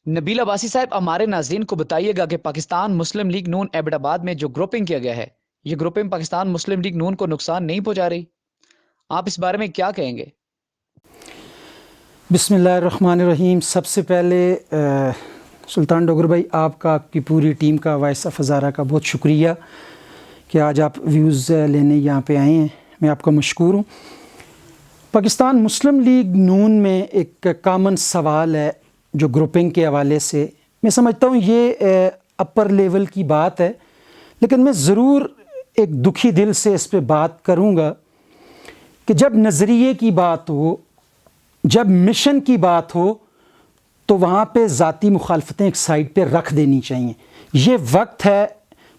نبیل عباسی صاحب، ہمارے ناظرین کو بتائیے گا کہ پاکستان مسلم لیگ نون ایبٹ آباد میں جو گروپنگ کیا گیا ہے، یہ گروپنگ پاکستان مسلم لیگ نون کو نقصان نہیں پہنچا رہی؟ آپ اس بارے میں کیا کہیں گے؟ بسم اللہ الرحمن الرحیم۔ سب سے پہلے سلطان ڈوگر بھائی، آپ کا، آپ کی پوری ٹیم کا، وائس آف ہزارہ کا بہت شکریہ کہ آج آپ ویوز لینے یہاں پہ آئے ہیں۔ میں آپ کا مشکور ہوں۔ پاکستان مسلم لیگ نون میں ایک کامن سوال ہے جو گروپنگ کے حوالے سے، میں سمجھتا ہوں یہ اپر لیول کی بات ہے، لیکن میں ضرور ایک دکھی دل سے اس پہ بات کروں گا کہ جب نظریے کی بات ہو، جب مشن کی بات ہو، تو وہاں پہ ذاتی مخالفتیں ایک سائڈ پہ رکھ دینی چاہیے۔ یہ وقت ہے،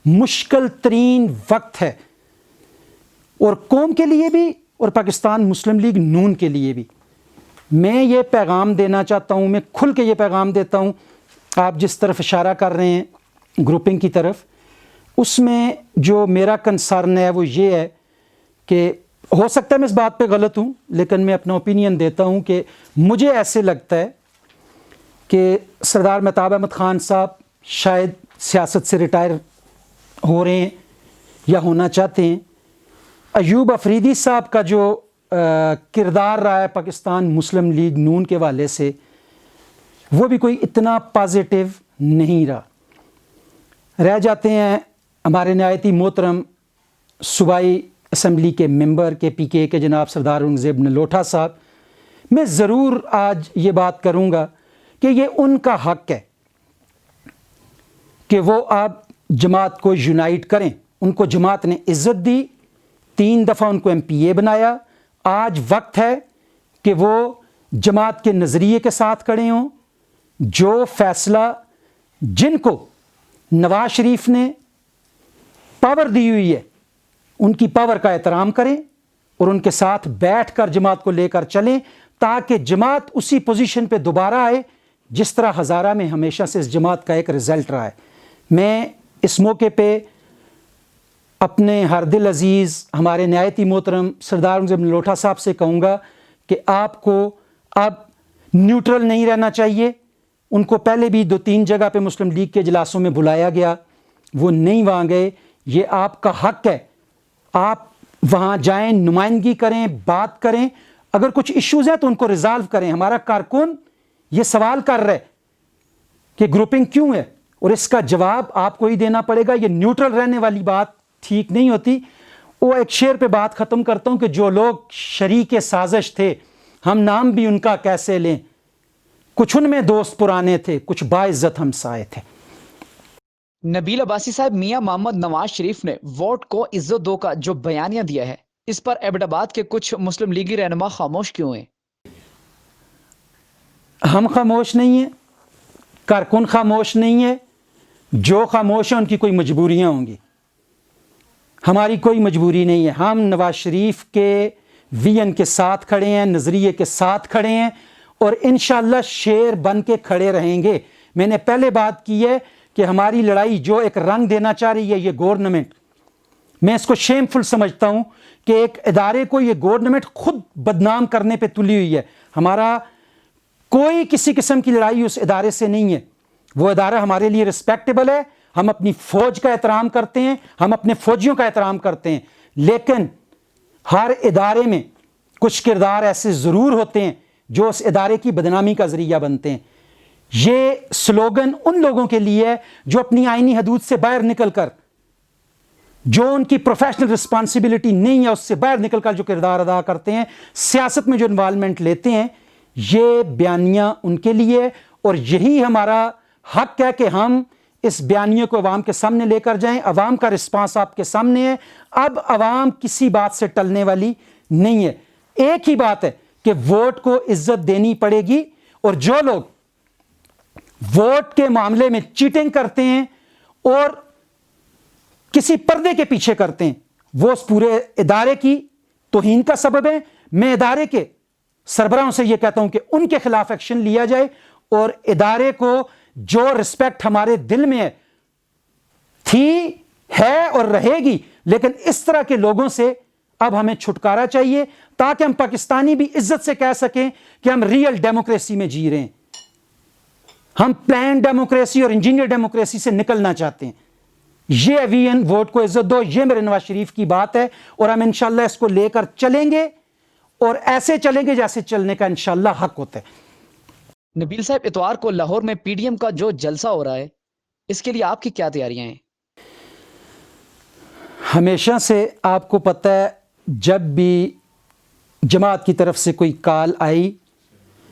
مشکل ترین وقت ہے، اور قوم کے لیے بھی اور پاکستان مسلم لیگ نون کے لیے بھی۔ میں یہ پیغام دینا چاہتا ہوں، میں کھل کے یہ پیغام دیتا ہوں۔ آپ جس طرف اشارہ کر رہے ہیں گروپنگ کی طرف، اس میں جو میرا کنسرن ہے وہ یہ ہے کہ ہو سکتا ہے میں اس بات پہ غلط ہوں، لیکن میں اپنا اوپینین دیتا ہوں کہ مجھے ایسے لگتا ہے کہ سردار مہتاب احمد خان صاحب شاید سیاست سے ریٹائر ہو رہے ہیں یا ہونا چاہتے ہیں۔ ایوب افریدی صاحب کا جو کردار رہا ہے پاکستان مسلم لیگ نون کے حوالے سے، وہ بھی کوئی اتنا پازیٹیو نہیں رہا۔ رہ جاتے ہیں ہمارے نہایت ہی محترم صوبائی اسمبلی کے ممبر کے پی کے جناب سردار اورنگزیب نلوٹھا صاحب۔ میں ضرور آج یہ بات کروں گا کہ یہ ان کا حق ہے کہ وہ آپ جماعت کو یونائٹ کریں۔ ان کو جماعت نے عزت دی، 3 دفعہ ان کو MP بنایا۔ آج وقت ہے کہ وہ جماعت کے نظریے کے ساتھ کھڑے ہوں۔ جو فیصلہ جن کو نواز شریف نے پاور دی ہوئی ہے، ان کی پاور کا احترام کریں اور ان کے ساتھ بیٹھ کر جماعت کو لے کر چلیں، تاکہ جماعت اسی پوزیشن پہ دوبارہ آئے جس طرح ہزارہ میں ہمیشہ سے اس جماعت کا ایک رزلٹ رہا ہے۔ میں اس موقع پہ اپنے ہر دل عزیز ہمارے نہایت ہی محترم سردار اورنگزیب نلوٹھا صاحب سے کہوں گا کہ آپ کو اب نیوٹرل نہیں رہنا چاہیے۔ ان کو پہلے بھی 2-3 جگہ پہ مسلم لیگ کے اجلاسوں میں بلایا گیا، وہ نہیں وہاں گئے۔ یہ آپ کا حق ہے، آپ وہاں جائیں، نمائندگی کریں، بات کریں۔ اگر کچھ ایشوز ہیں تو ان کو ریزالو کریں۔ ہمارا کارکن یہ سوال کر رہے کہ گروپنگ کیوں ہے، اور اس کا جواب آپ کو ہی دینا پڑے گا۔ یہ نیوٹرل رہنے والی بات ٹھیک نہیں ہوتی۔ وہ ایک شعر پہ بات ختم کرتا ہوں کہ جو لوگ شریک سازش تھے، ہم نام بھی ان کا کیسے لیں، کچھ ان میں دوست پرانے تھے، کچھ باعزت ہمسائے تھے۔ نبیل عباسی صاحب، میاں محمد نواز شریف نے ووٹ کو عزت دو کا جو بیانیہ دیا ہے، اس پر ایبٹ آباد کے کچھ مسلم لیگی رہنما خاموش کیوں ہیں؟ ہم خاموش نہیں ہیں، کارکن خاموش نہیں ہے۔ جو خاموش ہیں ان کی کوئی مجبوریاں ہوں گی، ہماری کوئی مجبوری نہیں ہے۔ ہم نواز شریف کے ویژن کے ساتھ کھڑے ہیں، نظریے کے ساتھ کھڑے ہیں، اور انشاءاللہ شیر بن کے کھڑے رہیں گے۔ میں نے پہلے بات کی ہے کہ ہماری لڑائی جو ایک رنگ دینا چاہ رہی ہے یہ گورنمنٹ، میں اس کو شیم فل سمجھتا ہوں کہ ایک ادارے کو یہ گورنمنٹ خود بدنام کرنے پہ تلی ہوئی ہے۔ ہمارا کوئی کسی قسم کی لڑائی اس ادارے سے نہیں ہے۔ وہ ادارہ ہمارے لیے رسپیکٹیبل ہے، ہم اپنی فوج کا احترام کرتے ہیں، ہم اپنے فوجیوں کا احترام کرتے ہیں، لیکن ہر ادارے میں کچھ کردار ایسے ضرور ہوتے ہیں جو اس ادارے کی بدنامی کا ذریعہ بنتے ہیں۔ یہ سلوگن ان لوگوں کے لیے ہے جو اپنی آئینی حدود سے باہر نکل کر، جو ان کی پروفیشنل رسپانسبلٹی نہیں ہے اس سے باہر نکل کر جو کردار ادا کرتے ہیں، سیاست میں جو انوالومنٹ لیتے ہیں، یہ بیانیہ ان کے لیے، اور یہی ہمارا حق ہے کہ ہم اس بیانیے کو عوام کے سامنے لے کر جائیں۔ عوام کا رسپانس آپ کے سامنے ہے۔ اب عوام کسی بات سے ٹلنے والی نہیں ہے۔ ایک ہی بات ہے کہ ووٹ کو عزت دینی پڑے گی، اور جو لوگ ووٹ کے معاملے میں چیٹنگ کرتے ہیں اور کسی پردے کے پیچھے کرتے ہیں، وہ اس پورے ادارے کی توہین کا سبب ہے۔ میں ادارے کے سربراہوں سے یہ کہتا ہوں کہ ان کے خلاف ایکشن لیا جائے، اور ادارے کو جو رسپیکٹ ہمارے دل میں تھی، ہے اور رہے گی، لیکن اس طرح کے لوگوں سے اب ہمیں چھٹکارا چاہیے، تاکہ ہم پاکستانی بھی عزت سے کہہ سکیں کہ ہم ریئل ڈیموکریسی میں جی رہے ہیں۔ ہم پلان ڈیموکریسی اور انجینئر ڈیموکریسی سے نکلنا چاہتے ہیں. یہ ایوین ووٹ کو عزت دو، یہ میرے نواز شریف کی بات ہے، اور ہم انشاءاللہ اس کو لے کر چلیں گے، اور ایسے چلیں گے جیسے چلنے کا انشاءاللہ حق ہوتا ہے. نبیل صاحب، اتوار کو لاہور میں پی ڈی ایم کا جو جلسہ ہو رہا ہے، اس کے لیے آپ کی کیا تیاریاں ہیں؟ ہمیشہ سے آپ کو پتہ ہے جب بھی جماعت کی طرف سے کوئی کال آئی،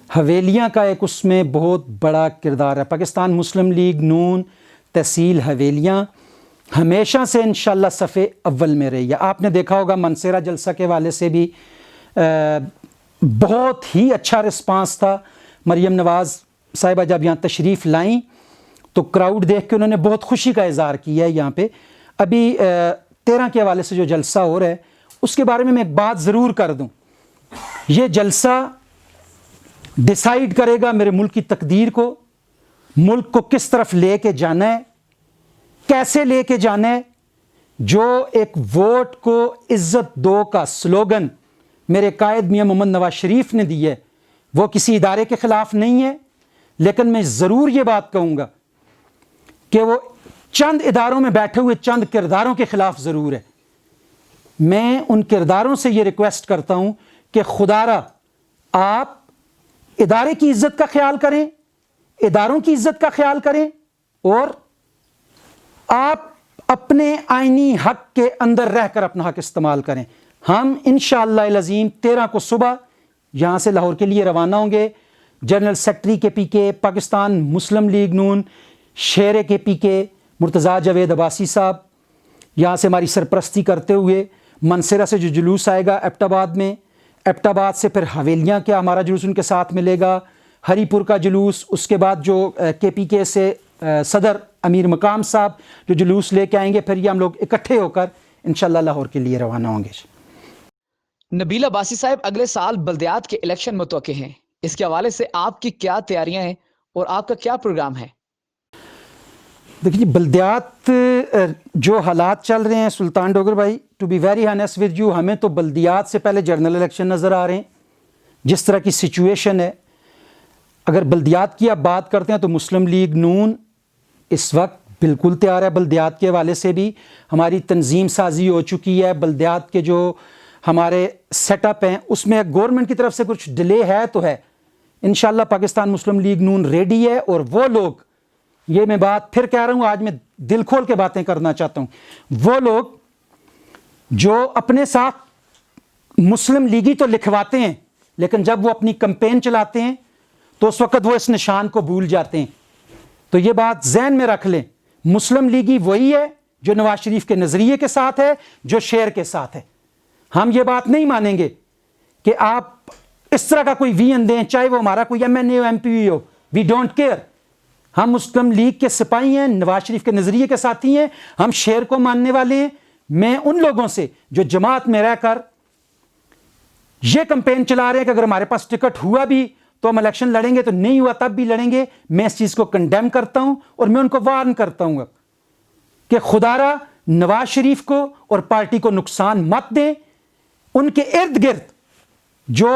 حویلیاں کا ایک اس میں بہت بڑا کردار ہے. پاکستان مسلم لیگ نون تحصیل حویلیاں ہمیشہ سے انشاءاللہ صفِ اول میں رہی ہے. آپ نے دیکھا ہوگا منصیرہ جلسہ کے والے سے بھی بہت ہی اچھا رسپانس تھا. مریم نواز صاحبہ جب یہاں تشریف لائیں تو کراؤڈ دیکھ کے انہوں نے بہت خوشی کا اظہار کیا ہے. یہاں پہ ابھی 13 کے حوالے سے جو جلسہ ہو رہا ہے اس کے بارے میں ایک بات ضرور کر دوں. یہ جلسہ ڈیسائیڈ کرے گا میرے ملک کی تقدیر کو، ملک کو کس طرف لے کے جانا ہے، کیسے لے کے جانا ہے. جو ایک ووٹ کو عزت دو کا سلوگن میرے قائد میاں محمد نواز شریف نے دی ہے، وہ کسی ادارے کے خلاف نہیں ہے، لیکن میں ضرور یہ بات کہوں گا کہ وہ چند اداروں میں بیٹھے ہوئے چند کرداروں کے خلاف ضرور ہے. میں ان کرداروں سے یہ ریکویسٹ کرتا ہوں کہ خدا را آپ ادارے کی عزت کا خیال کریں، اداروں کی عزت کا خیال کریں، اور آپ اپنے آئینی حق کے اندر رہ کر اپنا حق استعمال کریں. ہم انشاءاللہ العظیم 13 کو صبح یہاں سے لاہور کے لیے روانہ ہوں گے. جنرل سیکرٹری کے پی کے، پاکستان مسلم لیگ نون شہر کے پی کے مرتضیٰ جاوید عباسی صاحب یہاں سے ہماری سرپرستی کرتے ہوئے منصیرہ سے جو جلوس آئے گا ایبٹ آباد میں، ایبٹ آباد سے پھر حویلیاں کیا ہمارا جلوس ان کے ساتھ ملے گا، ہری پور کا جلوس، اس کے بعد جو کے پی کے سے صدر امیر مقام صاحب جو جلوس لے کے آئیں گے، پھر یہ ہم لوگ اکٹھے ہو کر انشاءاللہ لاہور کے لیے روانہ ہوں گے. نبیل عباسی صاحب، اگلے سال بلدیات کے الیکشن متوقع ہیں، اس کے حوالے سے آپ کی کیا تیاریاں ہیں اور آپ کا کیا پروگرام ہے؟ دیکھیے، بلدیات جو حالات چل رہے ہیں سلطان ڈوگر بھائی، to be very honest with you, ہمیں تو بلدیات سے پہلے جنرل الیکشن نظر آ رہے ہیں. جس طرح کی سچویشن ہے، اگر بلدیات کی آپ بات کرتے ہیں تو مسلم لیگ نون اس وقت بالکل تیار ہے. بلدیات کے حوالے سے بھی ہماری تنظیم سازی ہو چکی ہے. بلدیات کے جو ہمارے سیٹ اپ ہیں اس میں گورنمنٹ کی طرف سے کچھ ڈیلے ہے تو ہے. انشاءاللہ پاکستان مسلم لیگ نون ریڈی ہے، اور وہ لوگ، یہ میں بات پھر کہہ رہا ہوں، آج میں دل کھول کے باتیں کرنا چاہتا ہوں، وہ لوگ جو اپنے ساتھ مسلم لیگی تو لکھواتے ہیں لیکن جب وہ اپنی کمپین چلاتے ہیں تو اس وقت وہ اس نشان کو بھول جاتے ہیں. تو یہ بات ذہن میں رکھ لیں، مسلم لیگی وہی ہے جو نواز شریف کے نظریے کے ساتھ ہے، جو شعر کے ساتھ ہے. ہم یہ بات نہیں مانیں گے کہ آپ اس طرح کا کوئی وین دیں، چاہے وہ ہمارا کوئی ایم این اے ہو، ایم پی ہو، وی ڈونٹ کیئر. ہم مسلم لیگ کے سپاہی ہیں، نواز شریف کے نظریے کے ساتھی ہیں، ہم شعر کو ماننے والے ہیں. میں ان لوگوں سے جو جماعت میں رہ کر یہ کمپین چلا رہے ہیں کہ اگر ہمارے پاس ٹکٹ ہوا بھی تو ہم الیکشن لڑیں گے، تو نہیں ہوا تب بھی لڑیں گے، میں اس چیز کو کنڈیم کرتا ہوں، اور میں ان کو وارن کرتا ہوں کہ خدا را نواز شریف کو اور پارٹی کو نقصان مت دیں. ان کے ارد گرد جو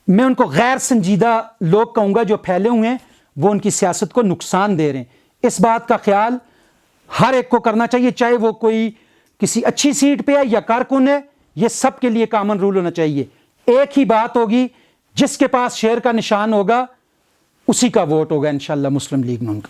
میں ان کو غیر سنجیدہ لوگ کہوں گا جو پھیلے ہوئے ہیں، وہ ان کی سیاست کو نقصان دے رہے ہیں. اس بات کا خیال ہر ایک کو کرنا چاہیے، چاہے وہ کوئی کسی اچھی سیٹ پہ ہے یا کارکن ہے. یہ سب کے لیے کامن رول ہونا چاہیے. ایک ہی بات ہوگی، جس کے پاس شعر کا نشان ہوگا اسی کا ووٹ ہوگا انشاءاللہ مسلم لیگ نون کا.